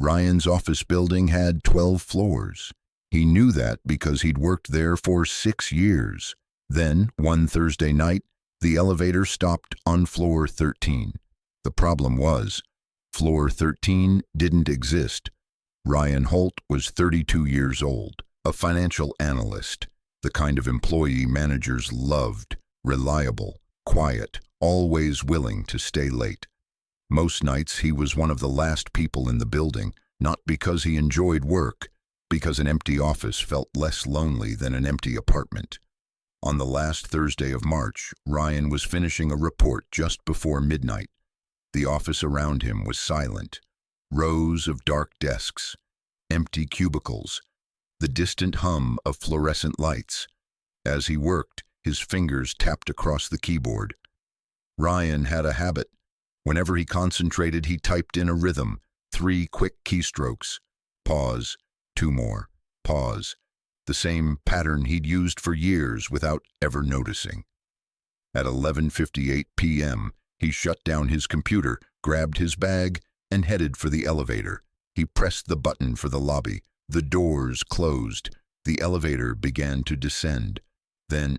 Ryan's office building had 12 floors. He knew that because he'd worked there for 6 years. Then, one Thursday night, the elevator stopped on floor 13. The problem was, floor 13 didn't exist. Ryan Holt was 32 years old, a financial analyst, the kind of employee managers loved, reliable, quiet, always willing to stay late. Most nights he was one of the last people in the building, not because he enjoyed work, because an empty office felt less lonely than an empty apartment. On the last Thursday of March, Ryan was finishing a report just before midnight. The office around him was silent. Rows of dark desks, empty cubicles, the distant hum of fluorescent lights. As he worked, his fingers tapped across the keyboard. Ryan had a habit. Whenever he concentrated, he typed in a rhythm, 3 quick keystrokes. Pause, 2 more, pause. The same pattern he'd used for years without ever noticing. At 11:58 p.m., he shut down his computer, grabbed his bag, and headed for the elevator. He pressed the button for the lobby. The doors closed. The elevator began to descend. Then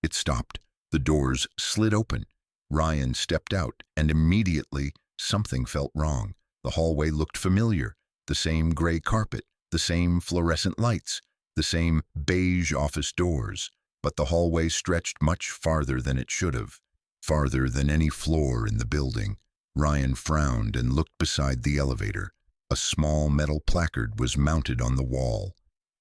it stopped. The doors slid open. Ryan stepped out, and immediately something felt wrong. The hallway looked familiar. The same gray carpet, the same fluorescent lights, the same beige office doors. But the hallway stretched much farther than it should have, farther than any floor in the building. Ryan frowned and looked beside the elevator. A small metal placard was mounted on the wall.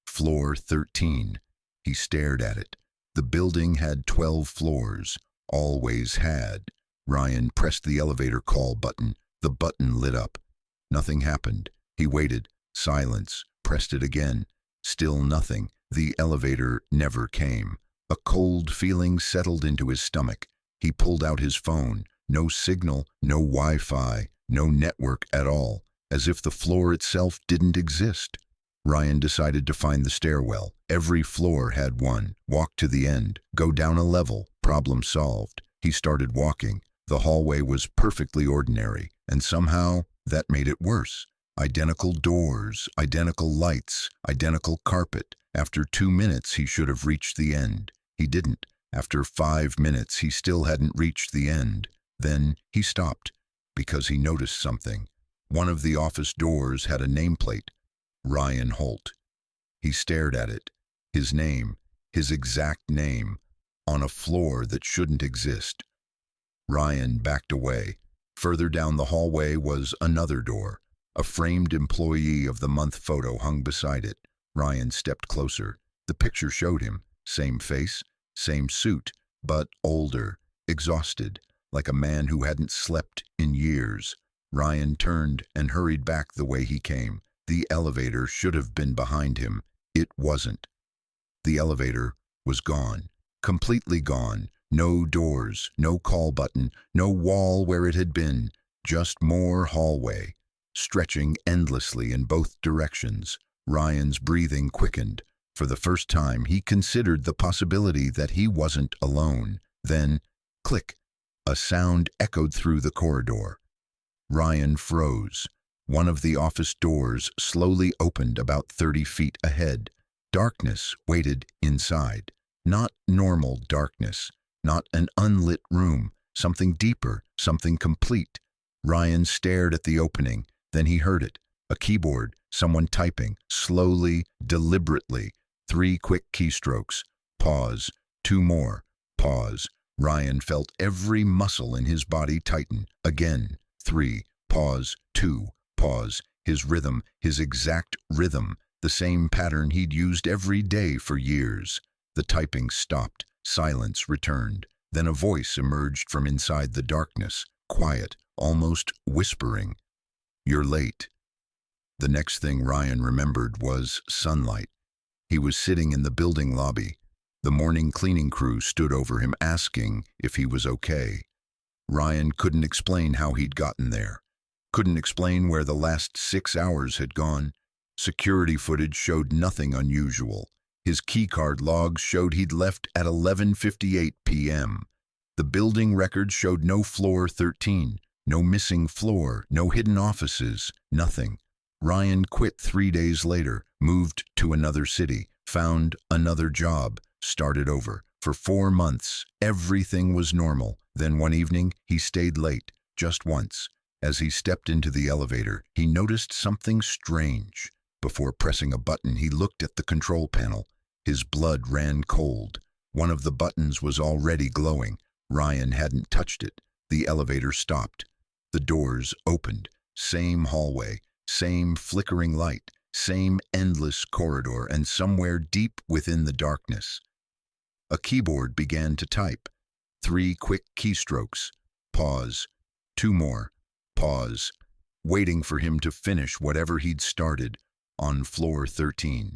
Floor 13. He stared at it. The building had 12 floors. Always had. Ryan pressed the elevator call button. The button lit up. Nothing happened. He waited. Silence. Pressed it again. Still nothing. The elevator never came. A cold feeling settled into his stomach. He pulled out his phone. No signal, no Wi-Fi, no network at all, as if the floor itself didn't exist. Ryan decided to find the stairwell. Every floor had one. Walk to the end. Go down a level. Problem solved. He started walking. The hallway was perfectly ordinary, and somehow that made it worse. Identical doors, identical lights, identical carpet. After 2 minutes, he should have reached the end. He didn't. After 5 minutes, he still hadn't reached the end. Then he stopped, because he noticed something. One of the office doors had a nameplate. Ryan Holt. He stared at it. His name, his exact name, on a floor that shouldn't exist. Ryan backed away. Further down the hallway was another door. A framed Employee of the Month photo hung beside it. Ryan stepped closer. The picture showed him. Same face, same suit, but older, exhausted, like a man who hadn't slept in years. Ryan turned and hurried back the way he came. The elevator should have been behind him. It wasn't. The elevator was gone. Completely gone. No doors, no call button, no wall where it had been. Just more hallway, stretching endlessly in both directions. Ryan's breathing quickened. For the first time, he considered the possibility that he wasn't alone. Then, click, a sound echoed through the corridor. Ryan froze. One of the office doors slowly opened about 30 feet ahead. Darkness waited inside. Not normal darkness, not an unlit room, something deeper, something complete. Ryan stared at the opening. Then he heard it. A keyboard, someone typing, slowly, deliberately. 3 quick keystrokes. Pause. 2 more. Pause. Ryan felt every muscle in his body tighten. Again. 3. Pause. 2. Pause. His rhythm, his exact rhythm, the same pattern he'd used every day for years. The typing stopped. Silence returned. Then a voice emerged from inside the darkness, quiet, almost whispering. "You're late." The next thing Ryan remembered was sunlight. He was sitting in the building lobby. The morning cleaning crew stood over him asking if he was okay. Ryan couldn't explain how he'd gotten there. Couldn't explain where the last 6 hours had gone. Security footage showed nothing unusual. His keycard logs showed he'd left at 11:58 p.m. The building records showed no floor 13, no missing floor, no hidden offices, nothing. Ryan quit 3 days later, moved to another city, found another job, started over. For 4 months, everything was normal. Then one evening, he stayed late, just once. As he stepped into the elevator, he noticed something strange. Before pressing a button, he looked at the control panel. His blood ran cold. One of the buttons was already glowing. Ryan hadn't touched it. The elevator stopped. The doors opened. Same hallway, same flickering light, same endless corridor, and somewhere deep within the darkness, a keyboard began to type. 3 quick keystrokes. Pause. 2 more. Pause. Waiting for him to finish whatever he'd started on floor 13.